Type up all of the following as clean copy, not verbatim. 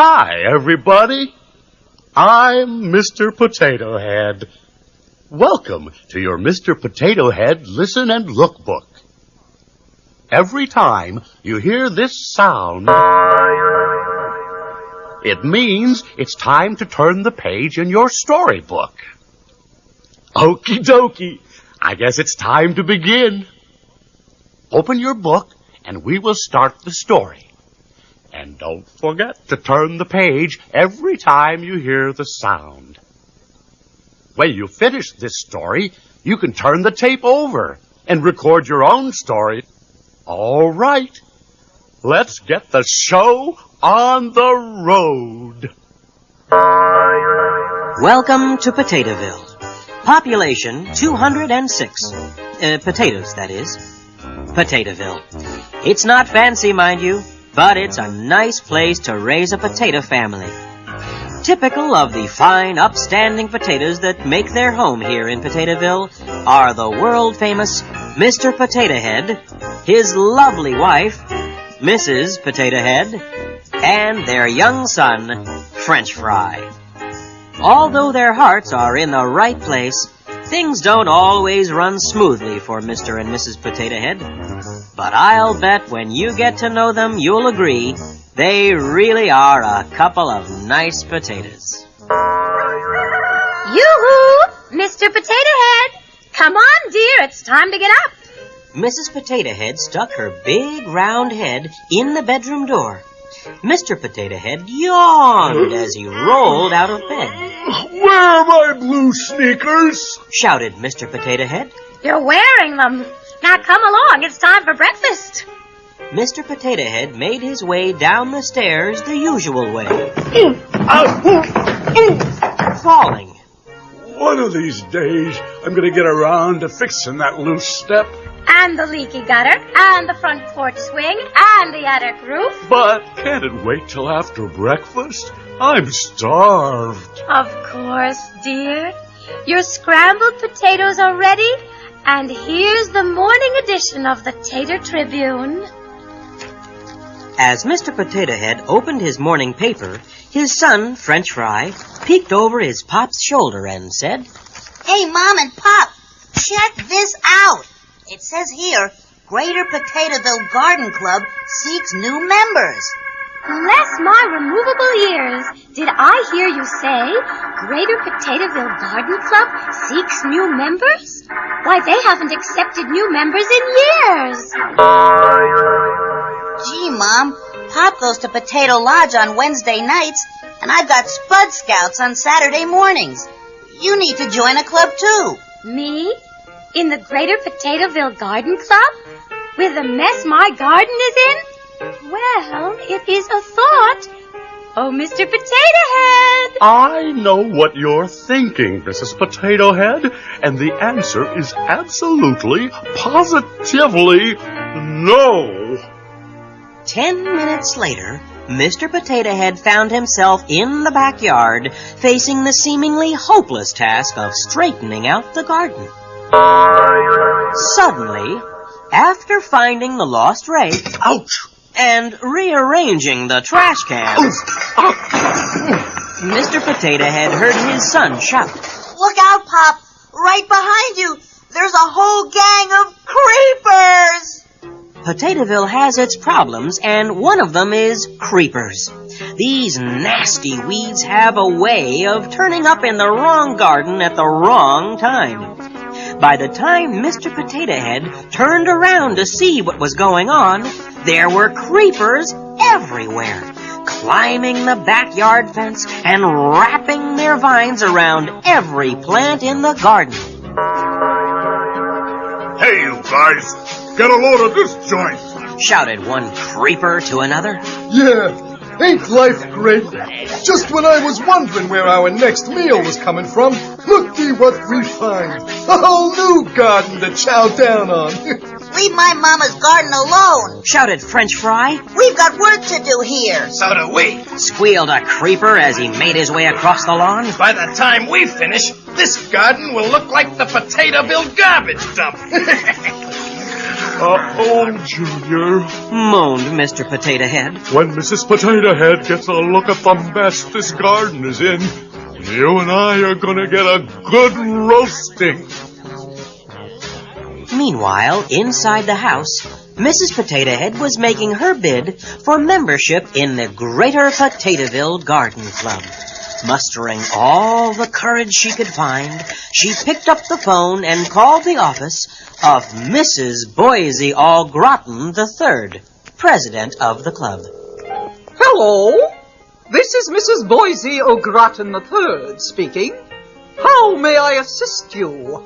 Hi, everybody. I'm Mr. Potato Head. Welcome to your Mr. Potato Head Listen and Look book. Every time you hear this sound, it means it's time to turn the page in your storybook. Okie dokie. I guess it's time to begin. Open your book and we will start the story. And don't forget to turn the page every time you hear the sound. When you finish this story, you can turn the tape over and record your own story. All right, let's get the show on the road. Welcome to Potatoeville. Population 206. Potatoes, that is. Potatoeville. It's not fancy, mind you, but it's a nice place to raise a potato family. Typical of the fine, upstanding potatoes that make their home here in Potatoeville are the world-famous Mr. Potato Head, his lovely wife, Mrs. Potato Head, and their young son, French Fry. Although their hearts are in the right place, things don't always run smoothly for Mr. and Mrs. Potato Head. But I'll bet when you get to know them, you'll agree they really are a couple of nice potatoes. Yoo-hoo! Mr. Potato Head! Come on, dear, it's time to get up. Mrs. Potato Head stuck her big round head in the bedroom door. Mr. Potato Head yawned as he rolled out of bed. Where are my blue sneakers? Shouted Mr. Potato Head. You're wearing them. Now come along, it's time for breakfast. Mr. Potato Head made his way down the stairs the usual way, falling. One of these days, I'm going to get around to fixing that loose step. And the leaky gutter, and the front porch swing, and the attic roof. But can't it wait till after breakfast? I'm starved. Of course, dear. Your scrambled potatoes are ready, and here's the morning edition of the Tater Tribune. As Mr. Potato Head opened his morning paper, his son, French Fry, peeked over his pop's shoulder and said, Hey, Mom and Pop, check this out. It says here, Greater Potatoeville Garden Club seeks new members. Bless my removable ears. Did I hear you say Greater Potatoeville Garden Club seeks new members? Why, they haven't accepted new members in years. Gee, Mom, Pop goes to Potato Lodge on Wednesday nights, and I've got Spud Scouts on Saturday mornings. You need to join a club, too. Me? In the Greater Potatoeville Garden Club? With the mess my garden is in? Well, it is a thought. Oh, Mr. Potato Head! I know what you're thinking, Mrs. Potato Head, and the answer is absolutely, positively no. 10 minutes later, Mr. Potato Head found himself in the backyard, facing the seemingly hopeless task of straightening out the garden. Suddenly, after finding the lost rake, Ouch! and rearranging the trash cans, Mr. Potato Head heard his son shout. Look out, Pop. Right behind you. There's a whole gang of creepers. Potatoeville has its problems, and one of them is creepers. These nasty weeds have a way of turning up in the wrong garden at the wrong time. By the time Mr. Potato Head turned around to see what was going on, there were creepers everywhere, climbing the backyard fence and wrapping their vines around every plant in the garden. Hey, you guys, get a load of this joint, shouted one creeper to another. Yeah, ain't life great? Just when I was wondering where our next meal was coming from, looky what we find. A whole new garden to chow down on. Leave my mama's garden alone. Shouted French Fry. We've got work to do here. So do we. Squealed a creeper as he made his way across the lawn. By the time we finish, this garden will look like the Potatoeville garbage dump. Junior. moaned Mr. Potato Head. When Mrs. Potato Head gets a look at the mess this garden is in, you and I are gonna get a good roasting. Meanwhile, inside the house, Mrs. Potato Head was making her bid for membership in the Greater Potatoeville Garden Club. Mustering all the courage she could find, she picked up the phone and called the office of Mrs. Boise Au Gratin III, president of the club. Hello, this is Mrs. Boise Au Gratin III speaking. How may I assist you?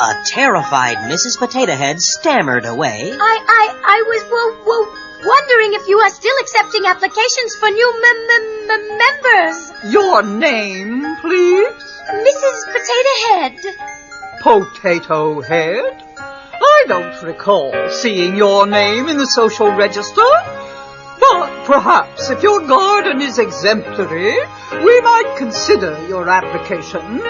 A terrified Mrs. Potato Head stammered away. I was wondering if you are still accepting applications for new members. Your name, please? Mrs. Potato Head. Potato Head? I don't recall seeing your name in the social register. But perhaps if your garden is exemplary, we might consider your application.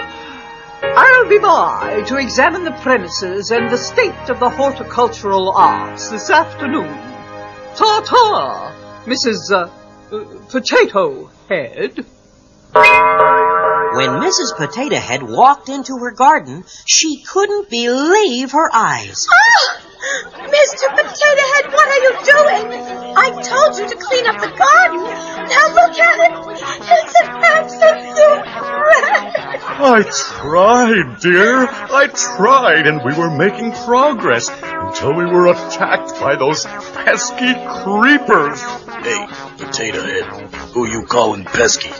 I'll be by to examine the premises and the state of the horticultural arts this afternoon. Ta-ta, Mrs. Potato Head. When Mrs. Potato Head walked into her garden, she couldn't believe her eyes. Ah! Mr. Potato Head, what are you doing? I told you to clean up the garden. Now look at it. It's an absolute wreck. I tried, dear. I tried, and we were making progress until we were attacked by those pesky creepers. Hey, Potato Head, who you calling pesky?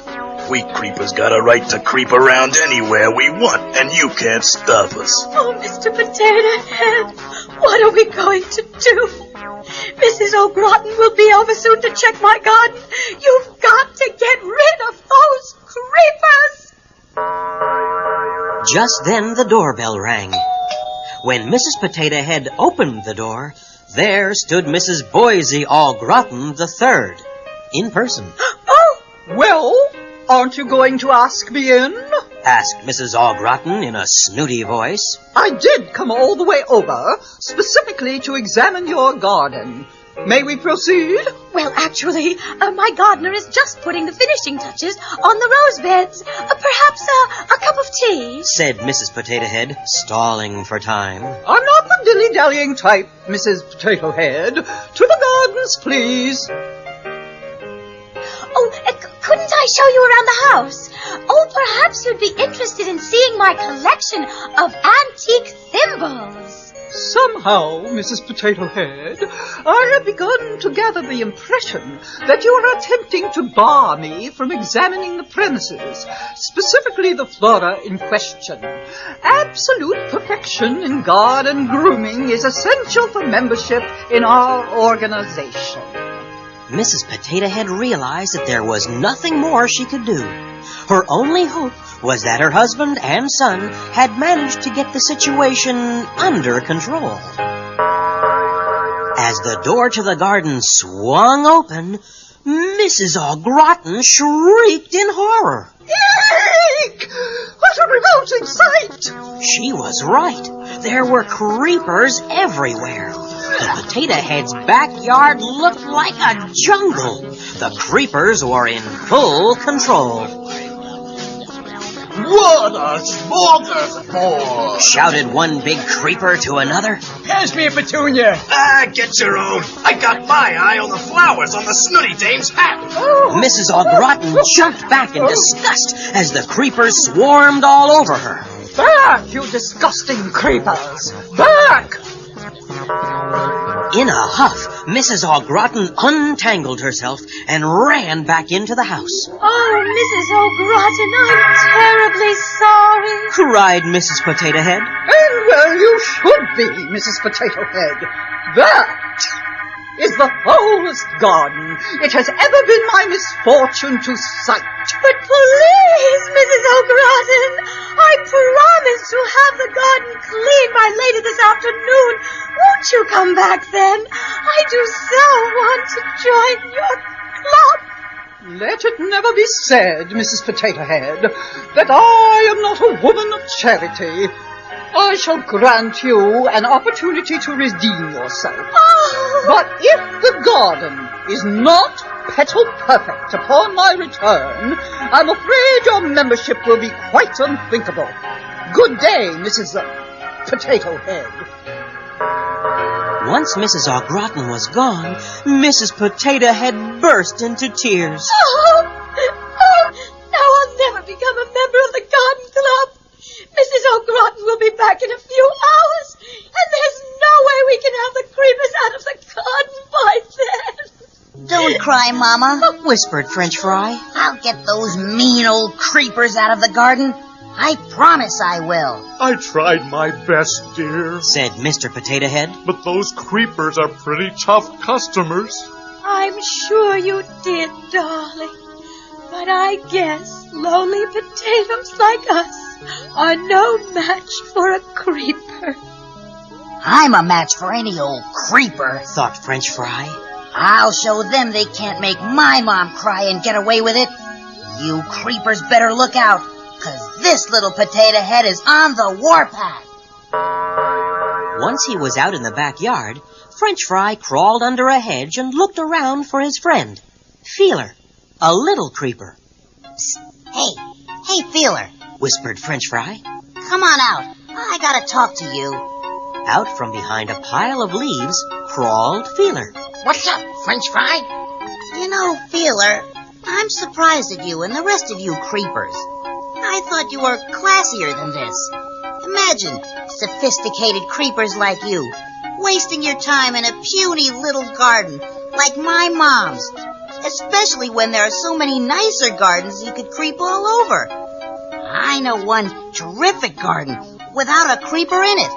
We creepers got a right to creep around anywhere we want, and you can't stop us. Oh, Mr. Potato Head, what are we going to do? Mrs. Au Gratin will be over soon to check my garden. You've got to get rid of those creepers. Just then the doorbell rang. When Mrs. Potato Head opened the door, there stood Mrs. Boise Au Gratin III, in person. Oh! Well, aren't you going to ask me in? Asked Mrs. Au Gratin in a snooty voice. I did come all the way over, specifically to examine your garden. May we proceed? Well, actually, my gardener is just putting the finishing touches on the rose beds. Perhaps a cup of tea? Said Mrs. Potato Head, stalling for time. I'm not the dilly-dallying type, Mrs. Potato Head. To the gardens, please. Oh, couldn't I show you around the house? Oh, perhaps you'd be interested in seeing my collection of antique thimbles. Somehow, Mrs. Potato Head, I have begun to gather the impression that you are attempting to bar me from examining the premises, specifically the flora in question. Absolute perfection in garden grooming is essential for membership in our organization. Mrs. Potato Head realized that there was nothing more she could do. Her only hope was that her husband and son had managed to get the situation under control. As the door to the garden swung open, Mrs. Au Gratin shrieked in horror. Eek! What a revolting sight! She was right. There were creepers everywhere. The Potato Head's backyard looked like a jungle. The creepers were in full control. What a smorgasbord! Shouted one big creeper to another. Pass me a petunia. Get your own. I got my eye on the flowers on the snooty dame's hat. Mrs. Au Gratin jumped back in disgust as the creepers swarmed all over her. Back, you disgusting creepers! Back! In a huff, Mrs. Au Gratin untangled herself and ran back into the house. Oh, Mrs. Au Gratin, I'm terribly sorry. Cried Mrs. Potato Head. And well you should be, Mrs. Potato Head. That is the foulest garden it has ever been my misfortune to sight. But please, Mrs. Au Gratin, I promise to have the garden cleaned by later this afternoon. Won't you come back then? I do so want to join your club. Let it never be said, Mrs. Potato Head, that I am not a woman of charity. I shall grant you an opportunity to redeem yourself. But if the garden is not petal perfect upon my return, I'm afraid your membership will be quite unthinkable. Good day, Mrs. Potato Head. Once Mrs. Au Gratin was gone, Mrs. Potato Head burst into tears. Now I'll never become a member of the garden club. Mrs. Au Gratin will be back in a few hours, and there's no way we can have the creepers out of the garden by then. Don't cry, Mama. Whispered French Fry. I'll get those mean old creepers out of the garden. I promise I will. I tried my best, dear. Said Mr. Potato Head. But those creepers are pretty tough customers. I'm sure you did, darling. But I guess lonely potatoes like us are no match for a creeper. I'm a match for any old creeper, thought French Fry. I'll show them they can't make my mom cry and get away with it. You creepers better look out, 'cause this little potato head is on the warpath. Once he was out in the backyard, French Fry crawled under a hedge and looked around for his friend, Feeler, a little creeper. Psst. Hey, Feeler, whispered French Fry. Come on out. I gotta talk to you. Out from behind a pile of leaves crawled Feeler. What's up, French Fry? You know, Feeler, I'm surprised at you and the rest of you creepers. I thought you were classier than this. Imagine sophisticated creepers like you, wasting your time in a puny little garden like my mom's, especially when there are so many nicer gardens you could creep all over. I know one terrific garden without a creeper in it.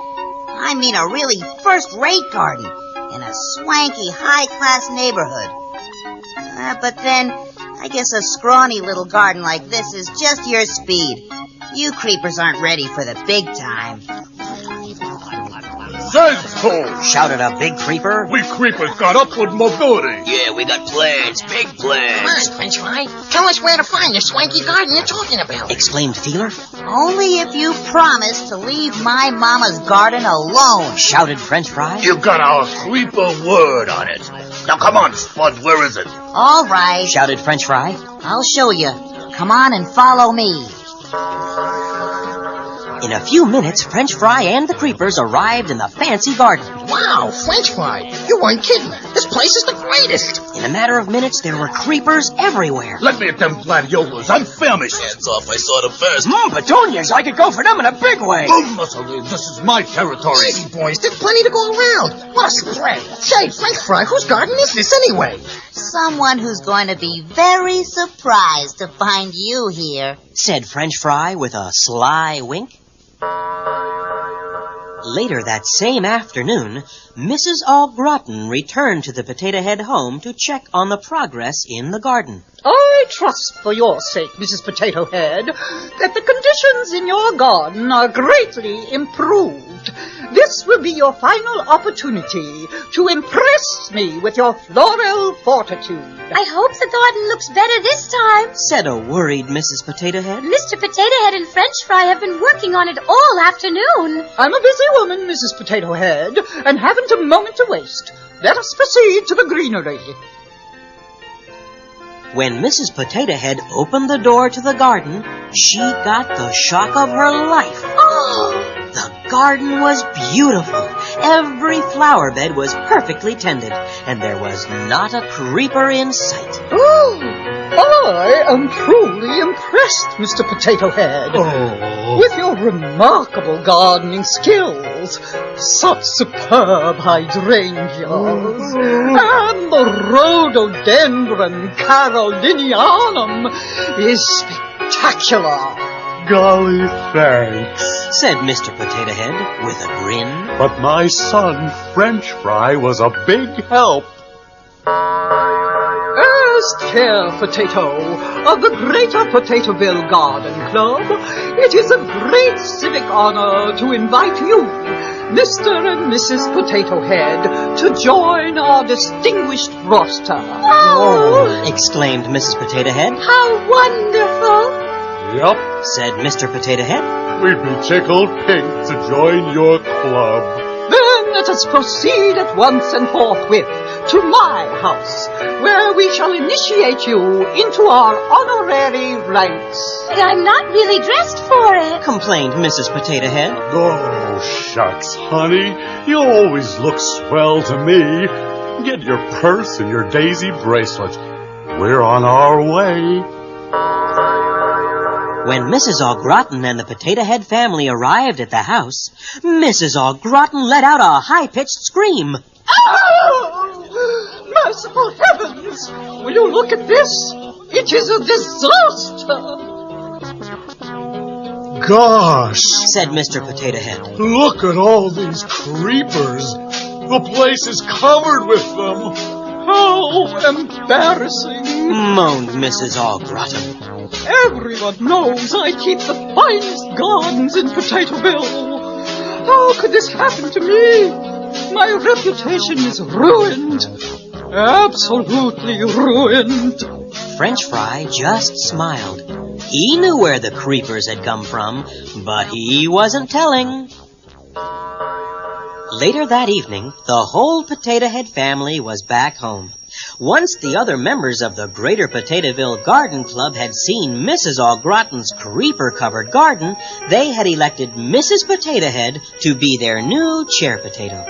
I mean a really first-rate garden in a swanky, high-class neighborhood. But then, I guess a scrawny little garden like this is just your speed. You creepers aren't ready for the big time. Says so, shouted a big creeper. We creepers got upward mobility. Yeah, we got plans, big plans. Come on, French Fry. Tell us where to find the swanky garden you're talking about. Exclaimed Feeler. Only if you promise to leave my mama's garden alone. Shouted French Fry. You got our creeper word on it. Now come on, Spud, where is it? All right. Shouted French Fry. I'll show you. Come on and follow me. In a few minutes, French Fry and the creepers arrived in the fancy garden. Wow, French Fry, you weren't kidding. This place is the greatest. In a matter of minutes, there were creepers everywhere. Let me at them gladiolas. I'm famished. Hands off, I saw them first. Petunias, I could go for them in a big way. Boom, muscles, this is my territory. Easy, boys, there's plenty to go around. What a spread. Say, French Fry, whose garden is this anyway? Someone who's going to be very surprised to find you here, said French Fry with a sly wink. Later that same afternoon, Mrs. Au Gratin returned to the Potato Head home to check on the progress in the garden. I trust for your sake, Mrs. Potato Head, that the conditions in your garden are greatly improved. This will be your final opportunity to impress me with your floral fortitude. I hope the garden looks better this time, said a worried Mrs. Potato Head. Mr. Potato Head and French Fry have been working on it all afternoon. I'm a busy woman, Mrs. Potato Head, and haven't a moment to waste. Let us proceed to the greenery. When Mrs. Potato Head opened the door to the garden, she got the shock of her life. Oh! The garden was beautiful. Every flower bed was perfectly tended, and there was not a creeper in sight. Oh, I am truly impressed, Mr. Potato Head. Oh. With your remarkable gardening skills. Such superb hydrangeas. And the rhododendron carolinianum is spectacular. Golly, thanks. Said Mr. Potato Head with a grin. But my son, French Fry, was a big help. As Chair Potato of the Greater Potataville Garden Club, it is a great civic honor to invite you, Mr. and Mrs. Potato Head, to join our distinguished roster. Oh! Exclaimed Mrs. Potato Head. How wonderful! Yup, said Mr. Potato Head. We'd be tickled pink to join your club. Then let us proceed at once and forthwith to my house, where we shall initiate you into our honorary ranks. But I'm not really dressed for it. Complained Mrs. Potato Head. Oh, shucks, honey. You always look swell to me. Get your purse and your daisy bracelet. We're on our way. When Mrs. Au Gratin and the Potato Head family arrived at the house, Mrs. Au Gratin let out a high-pitched scream. Oh! Merciful heavens! Will you look at this? It is a disaster! Gosh, Said Mr. Potato Head. look at all these creepers. The place is covered with them. How embarrassing! Moaned Mrs. Au Gratin. Everyone knows I keep the finest gardens in Potatoeville. How could this happen to me? My reputation is ruined. Absolutely ruined. French Fry just smiled. He knew where the creepers had come from, but he wasn't telling. Later that evening, the whole Potato Head family was back home. Once the other members of the Greater Potatoeville Garden Club had seen Mrs. Au Gratin's creeper-covered garden, they had elected Mrs. Potato Head to be their new chair potato.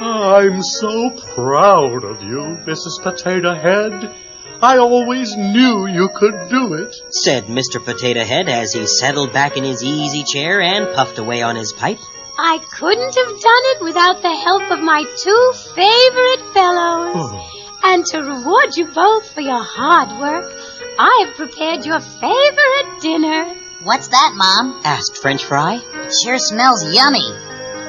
I'm so proud of you, Mrs. Potato Head. I always knew you could do it. Said Mr. Potato Head as he settled back in his easy chair and puffed away on his pipe. I couldn't have done it without the help of my two favorite fellows. And to reward you both for your hard work, I have prepared your favorite dinner. What's that, Mom? Asked French Fry. It sure smells yummy.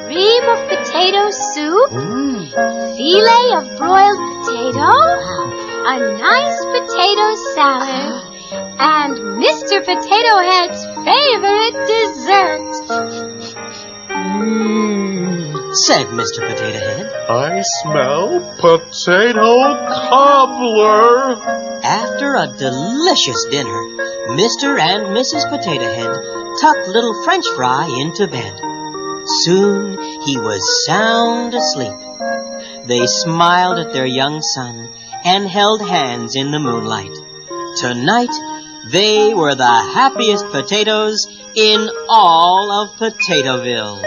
Cream of potato soup, filet of broiled potato, a nice potato salad, and Mr. Potato Head's favorite dessert. Said Mr. Potato Head. I smell potato cobbler. After a delicious dinner, Mr. and Mrs. Potato Head tucked little French Fry into bed. Soon he was sound asleep. They smiled at their young son and held hands in the moonlight. Tonight, they were the happiest potatoes in all of Potatoeville.